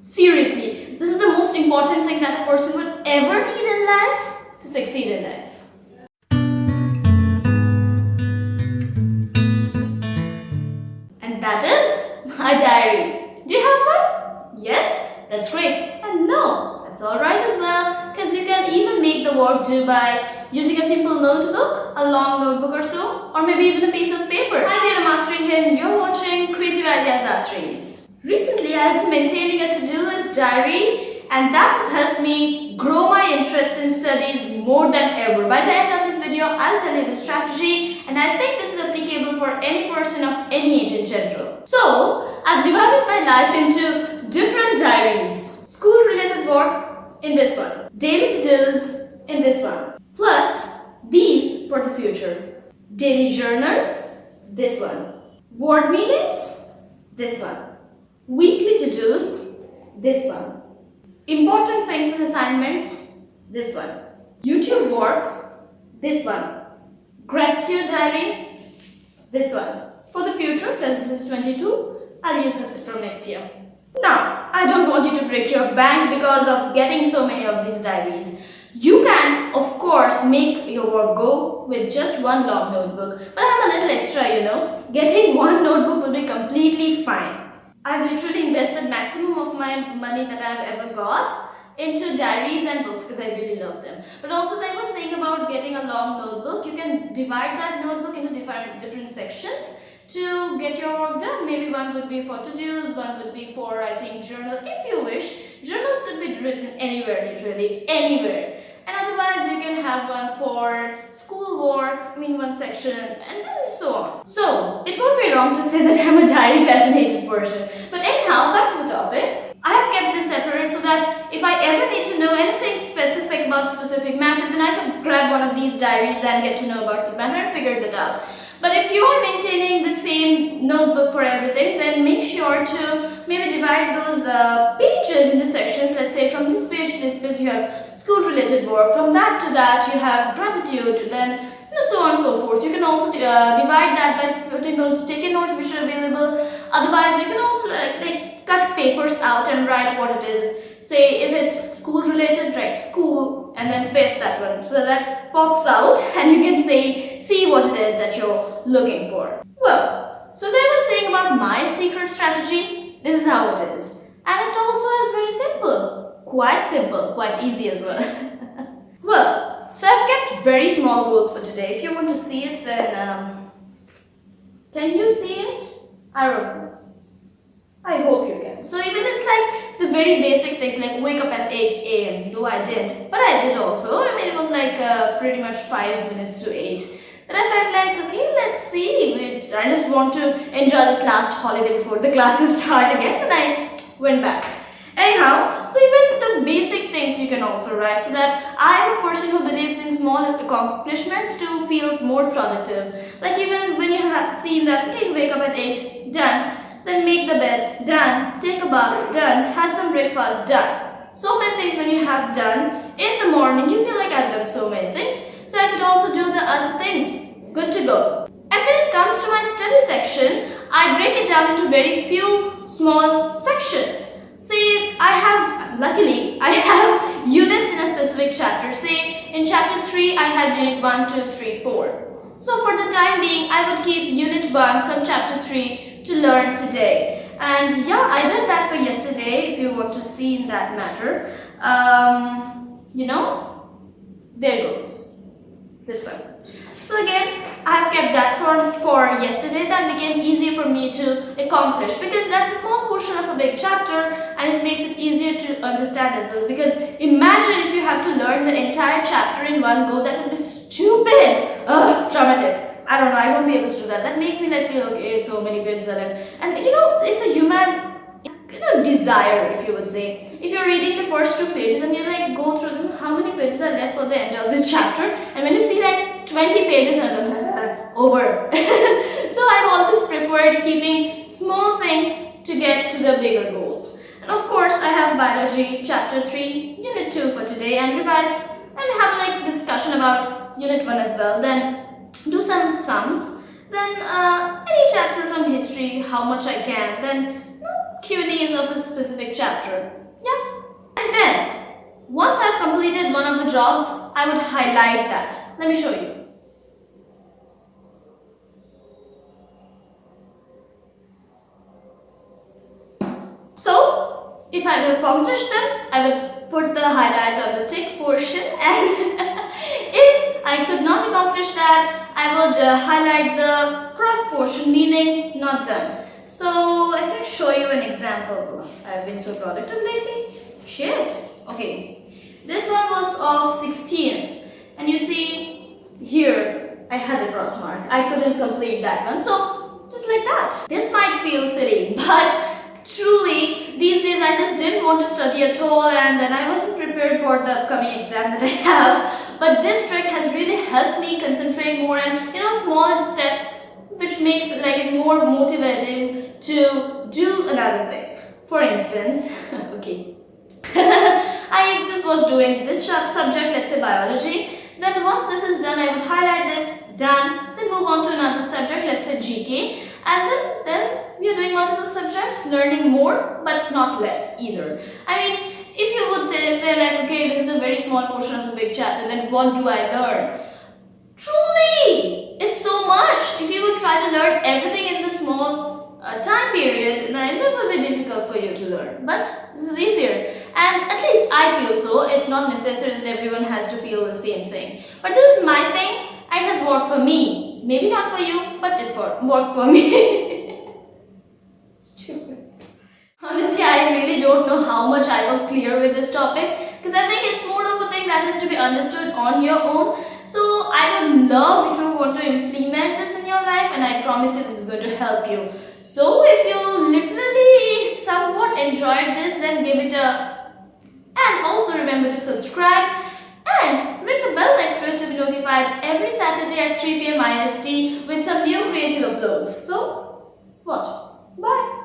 Seriously, this is the most important thing that a person would ever need in life to succeed in life. And that is my diary. Do you have one? Yes? That's great. And no, that's alright as well, because you can even make the work do by using a simple notebook, a long notebook or so, or maybe even a piece of paper. Hi there, I'm Atrayee here and you're watching Creative IDEAS-Atrayee. Recently, I have been maintaining a to-do list diary, and that has helped me grow my interest in studies more than ever. By the end of this video, I'll tell you the strategy, and I think this is applicable for any person of any age in general. So, I've divided my life into different diaries. School-related work in this one, daily to-dos in this one, plus these for the future. Daily journal, this one. Word meetings, this one. Weekly to-dos, this one. Important things and assignments, this one. YouTube work, this one. Gratitude diary, this one. For the future, because this is 22, I'll use this from next year. Now, I don't want you to break your bank because of getting so many of these diaries. You can, of course, make your work go with just one long notebook. But I have a little extra, Getting one notebook will be completely fine. I've literally invested maximum of my money that I've ever got into diaries and books because I really love them. But also, as I was saying about getting a long notebook, you can divide that notebook into different sections to get your work done. Maybe one would be for to-dos, one would be for writing journal if you wish. Journals could be written anywhere, literally anywhere. And otherwise you can have one for school work, one section, and then so on. So, it won't be wrong to say that I'm a diary fascinated person. But anyhow, back to the topic. I have kept this separate so that if I ever need to know anything specific about a specific matter, then I could grab one of these diaries and get to know about the matter and figure that out. But if you are maintaining the same notebook for everything, then make sure to maybe divide those pages into sections. Let's say from this page to this page you have school-related work, from that to that you have gratitude, then so on and so forth. You can also divide that by putting those sticky notes which are available. Otherwise, you can also like cut papers out and write what it is. Say if it's school-related, write school and then paste that one so that pops out and you can see what it is that you're looking for. Well, so as I was saying about my secret strategy, this is how it is. And it also is very simple, quite easy as well. Well, so I've kept very small goals for today. If you want to see it, then can you see it? I don't know. I hope you can. So even it's like the very basic things like wake up at 8 a.m. though I did. But I did also. It was like pretty much 5 minutes to 8. Then I felt like, okay, let's see. I just want to enjoy this last holiday before the classes start again. And I went back. Anyhow, so even the basic things you can also write so that I am a person who believes in small accomplishments to feel more productive. Like even when you have seen that, okay, wake up at 8, done. Then make the bed, done. Take a bath, done. Have some breakfast, done. So many things when you have done in the morning, you feel like I've done so many things. So I could also do the other things. Good to go. And when it comes to my study section, I break it down into very few small sections. Say luckily I have units in a specific chapter. Say in chapter 3, I have unit 1, 2, 3, 4. So for the time being, I would keep unit 1 from chapter 3 to learn today. And yeah, I did that for yesterday, if you want to see in that matter. There goes. This one. So again, I have kept that for yesterday. That became easier for me to accomplish because that's a small portion of a big chapter and it makes it easier to understand as well. Because imagine if you have to learn the entire chapter in one go, that would be stupid. Dramatic. I don't know, I won't be able to do that. That makes me feel okay, so many pages are left. And it's a human desire, if you would say. If you're reading the first 2 pages and you go through them, how many pages are left for the end of this chapter? And when you see 20 pages and over. So I've always preferred keeping small things to get to the bigger goals. And of course, I have biology chapter 3, unit 2 for today and revise and have a discussion about unit 1 as well. Then do some sums. Then any chapter from history, how much I can. Then Q&As of a specific chapter. Yeah. And then, once I've completed one of the jobs, I would highlight that. Let me show you. So, if I have accomplished them, I will put the highlight on the tick portion, and if I could not accomplish that, I would highlight the cross portion, meaning not done. So, I can show you an example. I've been so productive lately. Shit. Okay. This one was of 16th, and you see here I had a cross mark. I couldn't complete that one. So, just like that. This might feel silly, but truly, these days I just didn't want to study at all, and I wasn't prepared for the upcoming exam that I have. But this trick has really helped me concentrate more, and small steps which makes it more motivating to do another thing. For instance, okay, I just was doing this subject, let's say biology. Then once this is done, I would highlight this, done, then move on to another subject, let's say GK. And then we are doing multiple subjects, learning more, but not less either. I mean, if you would say okay, this is a very small portion of a big chapter, then what do I learn? Truly, it's so much. If you would try to learn everything in the small time period, then it will be difficult for you to learn. But this is easier. And at least I feel so. It's not necessary that everyone has to feel the same thing. But this is my thing. It has worked for me. Maybe not for you, but it worked for me. Stupid. Honestly, I really don't know how much I was clear with this topic, because I think it's more of a thing that has to be understood on your own. So I would love if you want to implement this in your life, and I promise you this is going to help you. So if you literally somewhat enjoyed this, then give it a... And also remember to subscribe and ring the bell next to it to be notified every Saturday at 3 p.m. IST with some new creative uploads. So, what? Bye!